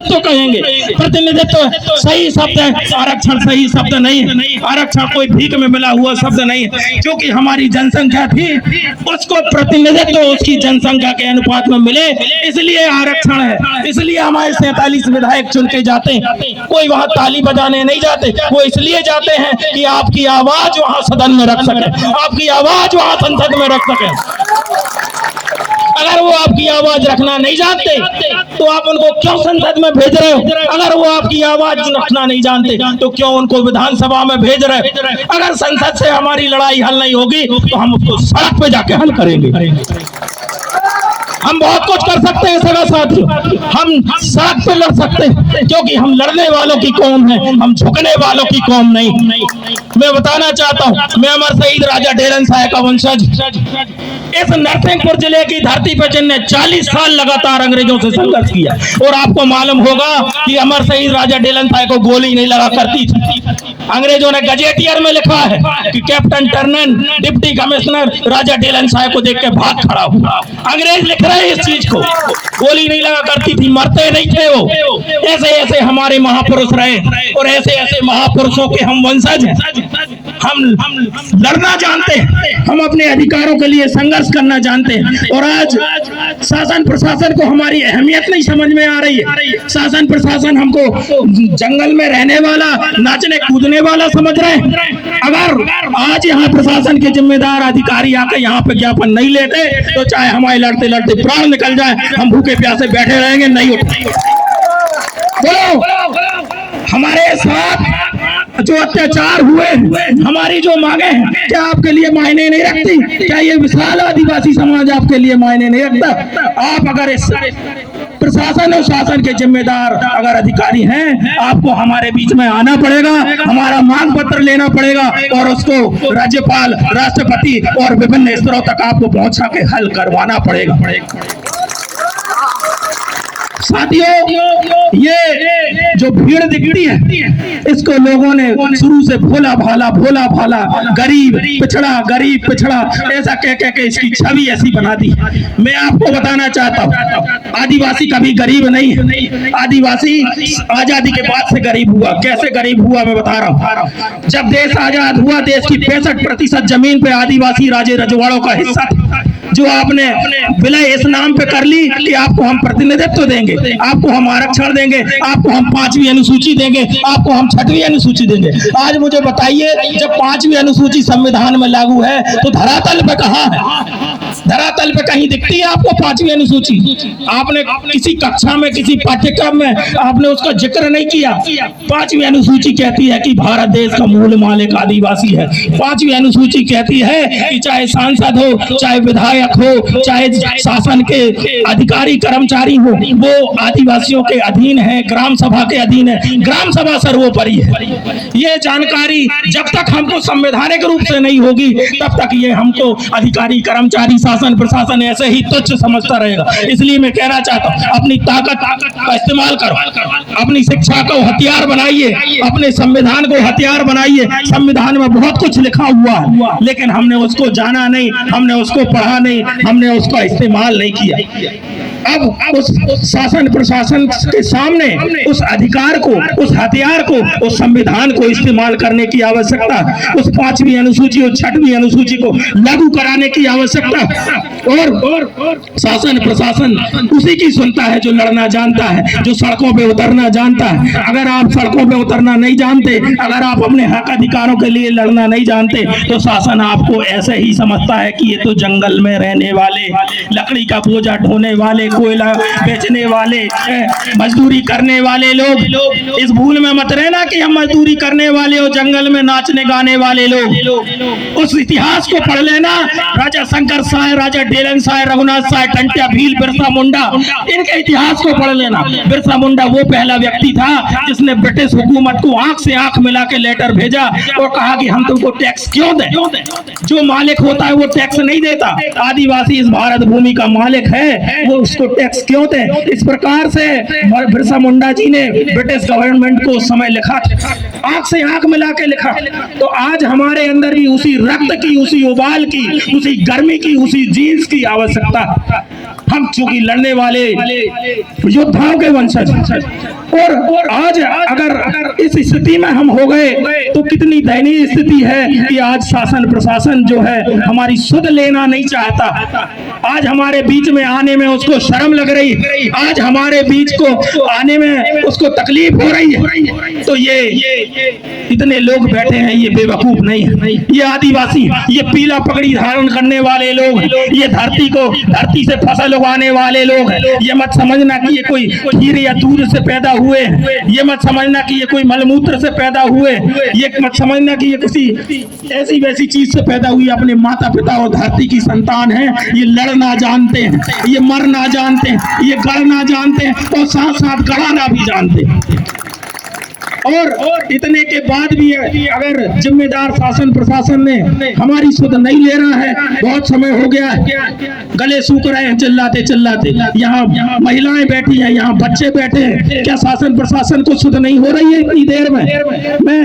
तो कहेंगे प्रतिनिधित्व सही शब्द है, आरक्षण सही शब्द नहीं है। आरक्षण कोई भीख में मिला हुआ शब्द नहीं है। क्योंकि हमारी जनसंख्या थी, उसको प्रतिनिधित्व उसकी जनसंख्या के अनुपात में मिले, इसलिए आरक्षण है। इसलिए हमारे 47 विधायक चुन के जाते हैं। कोई वहां ताली बजाने नहीं जाते, वो इसलिए जाते हैं कि आपकी आवाज वहां सदन में रख सके, आपकी आवाज वहां संसद में रख सके। अगर वो आपकी आवाज रखना नहीं जानते तो आप उनको क्यों संसद में भेज रहे हो? अगर वो आपकी आवाज रखना नहीं जानते तो क्यों उनको विधानसभा में भेज रहे हो? अगर संसद से हमारी लड़ाई हल नहीं होगी तो हम उसको सड़क पे जाके हल करेंगे। हम बहुत कुछ कर सकते हैं सगा साथियों, हम सड़क पे लड़ सकते हैं, क्योंकि हम लड़ने वालों की कौम है, हम झुकने वालों की कौम नहीं। मैं बताना चाहता हूँ, मैं अमर शहीद राजा ढेलन साहब का वंशज, इस नरसिंहपुर जिले की धरती पर जिनने 40 साल लगातार अंग्रेजों से संघर्ष किया। और आपको मालूम होगा कि अमर शहीद राजा ढेलन साहब को गोली नहीं लगा करती थी। अंग्रेजों ने गजेटियर में लिखा है कि कैप्टन टर्नन डिप्टी कमिश्नर राजा ढेलन साहब को देख के भाग खड़ा हुआ। अंग्रेज लिख रहे हैं इस चीज को, गोली नहीं लगा करती थी, मरते नहीं थे वो। ऐसे ऐसे हमारे महापुरुष रहे और ऐसे ऐसे महापुरुषों के हम वंशज हैं। हम लड़ना जानते हैं, हम अपने अधिकारों के लिए संघर्ष करना जानते हैं। और आज शासन प्रशासन को हमारी अहमियत नहीं समझ में आ रही है। शासन प्रशासन हमको जंगल में रहने वाला, नाचने कूदने वाला समझ रहे हैं। अगर आज यहाँ प्रशासन के जिम्मेदार अधिकारी आकर यहाँ पे ज्ञापन नहीं लेते तो चाहे हमारे लड़ते लड़ते प्राण निकल जाए, हम भूखे प्यासे बैठे रहेंगे, नहीं उठेंगे। बोलो, हमारे साथ जो अत्याचार हुए, हमारी जो मांगे हैं, क्या आपके लिए मायने नहीं रखती? क्या ये विशाल आदिवासी समाज आपके लिए मायने नहीं रखता? आप अगर इस प्रशासन और शासन के जिम्मेदार अगर अधिकारी हैं, आपको हमारे बीच में आना पड़ेगा, हमारा मांग पत्र लेना पड़ेगा और उसको राज्यपाल, राष्ट्रपति और विभिन्न स्तरों तक आपको पहुंचा के हल करवाना पड़ेगा। साथियों, ये जो भीड़ दिखती है, इसको लोगों ने शुरू से भोला भाला गरीब पिछड़ा ऐसा कह के इसकी छवि ऐसी बना दी। मैं आपको बताना चाहता हूँ, आदिवासी कभी गरीब नहीं है। आदिवासी आजादी के बाद से गरीब हुआ। कैसे गरीब हुआ मैं बता रहा हूँ। जब देश आजाद हुआ, देश की 65% जमीन पे आदिवासी राजे रजवाड़ों का हिस्सा था, जो आपने विलय इस नाम पे कर ली कि आपको हम प्रतिनिधित्व देंगे, आपको हम आरक्षण देंगे, आपको हम 5वीं अनुसूची देंगे, आपको हम 6वीं अनुसूची देंगे। आज मुझे बताइए, जब 5वीं अनुसूची संविधान में लागू है तो धरातल पे कहाँ है? धरातल पे कहीं दिखती है आपको 5वीं अनुसूची? आपने किसी कक्षा में, किसी पाठ्यक्रम में आपने उसका जिक्र नहीं किया। 5वीं अनुसूची कहती है कि भारत देश का मूल मालिक आदिवासी है। 5वीं अनुसूची कहती है कि चाहे सांसद हो, चाहे विधायक हो, चाहे शासन के अधिकारी कर्मचारी हो, वो आदिवासियों के अधीन है, ग्राम सभा के अधीन है। ग्राम सभा सर्वोपरि है। ये जानकारी जब तक हमको संवैधानिक रूप से नहीं होगी, तब तक ये हमको अधिकारी कर्मचारी शासन प्रशासन ऐसे ही तुच्छ समझता रहेगा। इसलिए मैं कहना चाहता हूँ, अपनी ताकत का इस्तेमाल करो, अपनी शिक्षा को हथियार बनाइए, अपने संविधान को हथियार बनाइए। संविधान में बहुत कुछ लिखा हुआ है, लेकिन हमने उसको जाना नहीं, हमने उसको पढ़ा नहीं, हमने उसका इस्तेमाल नहीं किया। अब उस शासन प्रशासन के सामने उस अधिकार को, उस हथियार को, उस संविधान को इस्तेमाल करने की आवश्यकता, उस 5वीं अनुसूची और 6वीं अनुसूची को लागू कराने की आवश्यकता। और शासन प्रशासन उसी की सुनता है जो लड़ना जानता है, जो सड़कों पे उतरना जानता है। अगर आप सड़कों पे उतरना नहीं जानते, अगर आप अपने हक अधिकारों के लिए लड़ना नहीं जानते, तो शासन आपको ऐसे ही समझता है कि ये तो जंगल में रहने वाले, लकड़ी का बोझा ढोने वाले, कोयला बेचने वाले, मजदूरी करने वाले लोग। इस भूल में मत रहना कि हम मजदूरी करने वाले और जंगल में नाचने गाने वाले लोग। उस इतिहास को पढ़ लेना। राजा शंकर साहब, राजा ढेलन साहब, रघुनाथ साहब, टंट्या भील, बिरसा मुंडा, इनके इतिहास को पढ़ लेना। बिरसा मुंडा वो पहला व्यक्ति था जिसने ब्रिटिश हुकूमत को आंख से आंख मिला के लेटर भेजा और कहा कि हम तुमको टैक्स क्यों दें? जो मालिक होता है वो टैक्स नहीं देता। आदिवासी इस भारत भूमि का मालिक है, वो उस इसको टैक्स क्यों थे। इस प्रकार से बिरसा मुंडा जी ने ब्रिटिश गवर्नमेंट को उस समय लिखा, आंख से आंख मिला के लिखा। तो आज हमारे अंदर भी उसी रक्त की, उसी उबाल की, उसी गर्मी की, उसी जीन्स की आवश्यकता। हम चूंकि लड़ने वाले योद्धाओं के वंशज, और आज अगर इस स्थिति में हम हो गए तो कितनी दयनीय स्थिति है कि आज शासन प्रशासन जो है हमारी सुध लेना नहीं चाहता। आज हमारे बीच में आने में उसको शर्म लग रही है, आज हमारे बीच को आने में उसको तकलीफ हो रही है। तो ये इतने लोग बैठे हैं, ये बेवकूफ नहीं है, ये आदिवासी, ये पीला पगड़ी धारण करने वाले लोग, ये धरती से फसल उगाने वाले लोग। ये मत समझना कि ये कोई खीर या दूध से पैदा हुए, ये मत समझना कि ये कोई मलमूत्र से पैदा हुए, ये मत समझना कि ये किसी ऐसी वैसी चीज से पैदा हुई। अपने माता पिता और धरती की संतान है। ये लड़ना जानते हैं, ये मरना जानते हैं, ये गढ़ना जानते हैं और साथ साथ गढ़ाना भी जानते हैं। और इतने के बाद भी अगर जिम्मेदार शासन प्रशासन ने हमारी सुध नहीं ले रहा है, बहुत समय हो गया है, गले सूख रहे हैं चिल्लाते चिल्लाते, यहाँ महिलाएं बैठी हैं, यहाँ बच्चे बैठे हैं, क्या शासन प्रशासन को सुध नहीं हो रही है इतनी देर में? मैं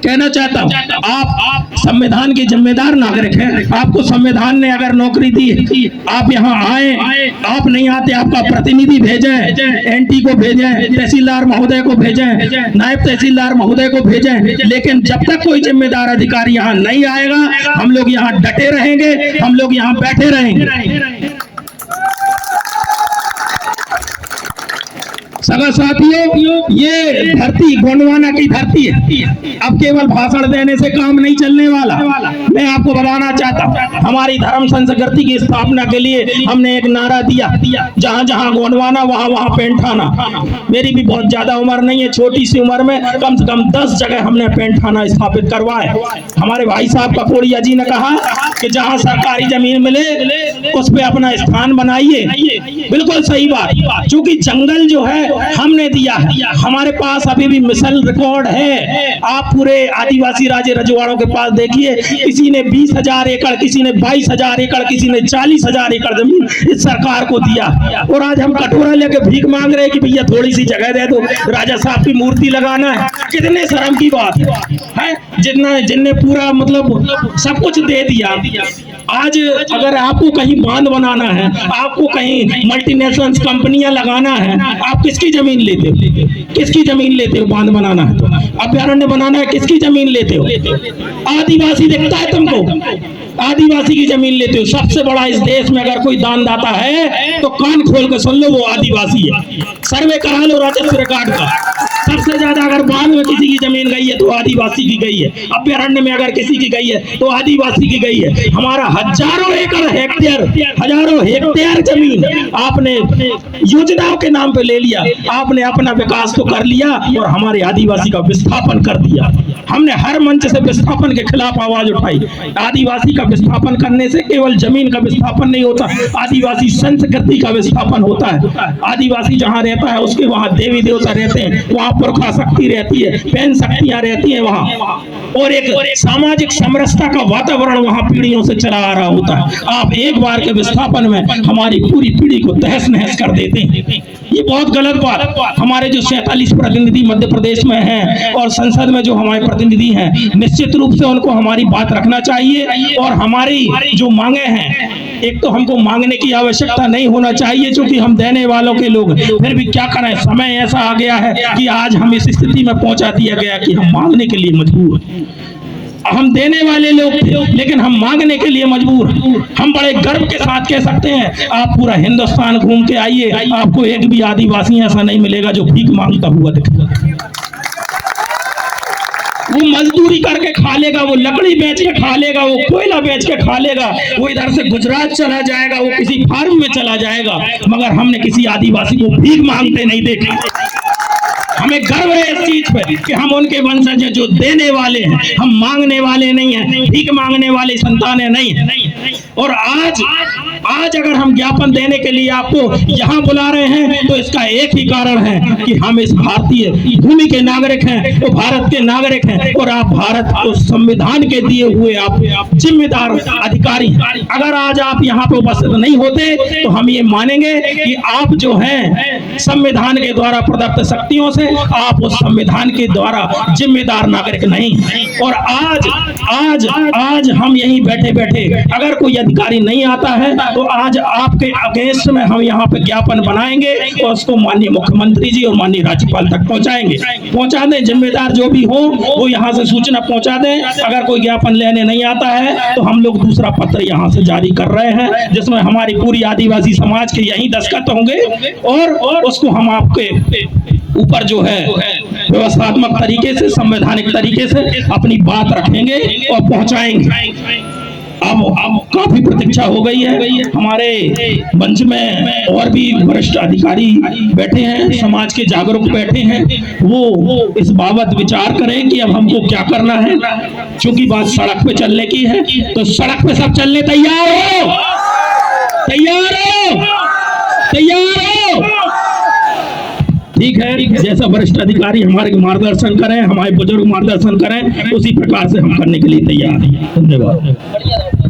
कहना चाहता हूँ, आप संविधान के जिम्मेदार नागरिक हैं, आपको संविधान ने अगर नौकरी दी है, आप यहाँ आए, आप नहीं आते, आपका प्रतिनिधि भेजें, एनटी को भेजें, तहसीलदार महोदय को भेजें, नायब तहसीलदार महोदय को भेजें, लेकिन जब तक कोई जिम्मेदार अधिकारी यहाँ नहीं आएगा, हम लोग यहाँ डटे रहेंगे, हम लोग यहाँ बैठे रहेंगे। सगा साथियों, ये धरती गोंडवाना की धरती है। अब केवल भाषण देने से काम नहीं चलने वाला। मैं आपको बताना चाहता हूँ, हमारी धर्म संस्कृति की स्थापना के लिए हमने एक नारा दिया, जहाँ जहाँ गोंडवाना वहाँ वहाँ पेंठाना। मेरी भी बहुत ज्यादा उम्र नहीं है, छोटी सी उम्र में कम से कम 10 जगह हमने पेंठाना स्थापित करवाए। हमारे भाई साहब ककोड़िया जी ने कहा कि जहाँ सरकारी जमीन मिले उस पे अपना स्थान बनाइए। बिल्कुल सही बात, क्योंकि जंगल जो है हमने दिया है। हमारे पास अभी भी मिसल रिकॉर्ड है। आप पूरे आदिवासी राज्य रजवाड़ों के पास देखिए, किसी ने 20,000 एकड़, किसी ने 22,000 एकड़, किसी ने 40,000 एकड़ जमीन इस सरकार को दिया। और आज हम कटोरा लेके भीख मांग रहे हैं कि भैया थोड़ी सी जगह दे दो, राजा साहब की मूर्ति लगाना है। कितने शर्म की बात है, जिनने पूरा मतलब सब कुछ दे दिया। आज अगर आपको कहीं बांध बनाना है, आपको कहीं मल्टीनेशनल कंपनियां लगाना है, आप किसकी जमीन लेते हो? किसकी जमीन लेते हो? बांध बनाना है तो अभ्यारण्य बनाना है, किसकी जमीन लेते हो? आदिवासी दिखता है तुमको? आदिवासी की जमीन लेते हो। सबसे बड़ा इस देश में अगर कोई दानदाता है तो कान खोल कर सुन लो, वो आदिवासी है। सर्वे करा लो राजस्व रिकॉर्ड का। सबसे ज्यादा अगर बांध में किसी की जमीन गई है तो आदिवासी की गई है, अभ्यारण्य में अगर किसी की गई है तो आदिवासी की गई है। हमारा हजारों हेक्टेयर जमीन आपने योजनाओं के नाम पे ले लिया, आपने अपना विकास तो कर लिया और हमारे आदिवासी का विस्थापन कर दिया। हमने हर मंच से विस्थापन के खिलाफ आवाज उठाई। आदिवासी का विस्थापन करने से केवल जमीन का विस्थापन नहीं होता, आदिवासी संस्कृति का विस्थापन होता है। आदिवासी जहाँ रहता है उसके वहाँ देवी देवता रहते हैं, वहाँ पुरखा शक्ति रहती है, पैन शक्तियां रहती हैं वहाँ, और एक सामाजिक समरसता का वातावरण वहाँ पीढ़ियों से चला आ रहा होता है। आप एक बार के विस्थापन में हमारी पूरी पीढ़ी को तहस नहस कर देते हैं। ये बहुत गलत बात। हमारे जो 47 प्रतिनिधि मध्य प्रदेश में हैं और संसद में जो हमारे प्रतिनिधि हैं, निश्चित रूप से उनको हमारी बात रखना चाहिए। और हमारी जो मांगे हैं, एक तो हमको मांगने की आवश्यकता नहीं होना चाहिए क्योंकि हम देने वालों के लोग, फिर भी क्या करें, समय ऐसा आ गया है कि आज हम इस स्थिति में पहुंचा दिया गया कि हम मांगने के लिए मजबूर हैं। हम देने वाले लोग थे लेकिन हम मांगने के लिए मजबूर। हम बड़े गर्व के साथ कह सकते हैं, आप पूरा हिंदुस्तान घूम के आइए, आपको एक भी आदिवासी ऐसा नहीं मिलेगा जो भीख मांगता हुआ दिखेगा। वो मजदूरी करके खा लेगा, वो लकड़ी बेच के खा लेगा, वो कोयला बेच के खा लेगा, वो इधर से गुजरात चला जाएगा, वो किसी फार्म में चला जाएगा, मगर हमने किसी आदिवासी को भीख मांगते नहीं देखा। हमें गर्व है इस चीज पर कि हम उनके वंशज हैं जो देने वाले हैं, हम मांगने वाले नहीं हैं, भीख मांगने वाले संतानें नहीं हैं। और आज आज अगर हम ज्ञापन देने के लिए आपको यहाँ बुला रहे हैं तो इसका एक ही कारण है कि हम इस भारतीय भूमि के नागरिक हैं, वो भारत के नागरिक हैं और आप भारत को संविधान के दिए हुए आप जिम्मेदार अधिकारी हैं। अगर आज आप यहाँ पे उपस्थित नहीं होते तो हम ये मानेंगे कि आप जो हैं संविधान के द्वारा प्रदत्त शक्तियों से आप उस संविधान के द्वारा जिम्मेदार नागरिक नहीं। और आज हम यहीं बैठे बैठे अगर कोई अधिकारी नहीं आता है तो आज आपके अगेंस्ट में हम यहाँ पे ज्ञापन बनाएंगे और उसको माननीय मुख्यमंत्री जी और माननीय राज्यपाल तक पहुंचा दें। जिम्मेदार जो भी हो वो यहाँ से सूचना पहुंचा दें। अगर कोई ज्ञापन लेने नहीं आता है तो हम लोग दूसरा पत्र यहाँ से जारी कर रहे हैं जिसमें हमारी पूरी आदिवासी समाज के यही दस्तखत होंगे और उसको हम आपके ऊपर जो है व्यवस्थात्मक तरीके से, संवैधानिक तरीके से अपनी बात रखेंगे और पहुंचाएंगे। अब काफी प्रतीक्षा हो गई है। हमारे मंच में और भी वरिष्ठ अधिकारी बैठे हैं, समाज के जागरूक बैठे हैं, वो इस बाबत विचार करें कि अब हमको क्या करना है। क्योंकि बात सड़क पे चलने की है तो सड़क पे सब चलने तैयार हो, तैयार हो, तैयार हो। ठीक है, जैसा वरिष्ठ अधिकारी हमारे मार्गदर्शन करें, हमारे बुजुर्ग मार्गदर्शन करें, उसी प्रकार से हम करने के लिए तैयार हैं। धन्यवाद।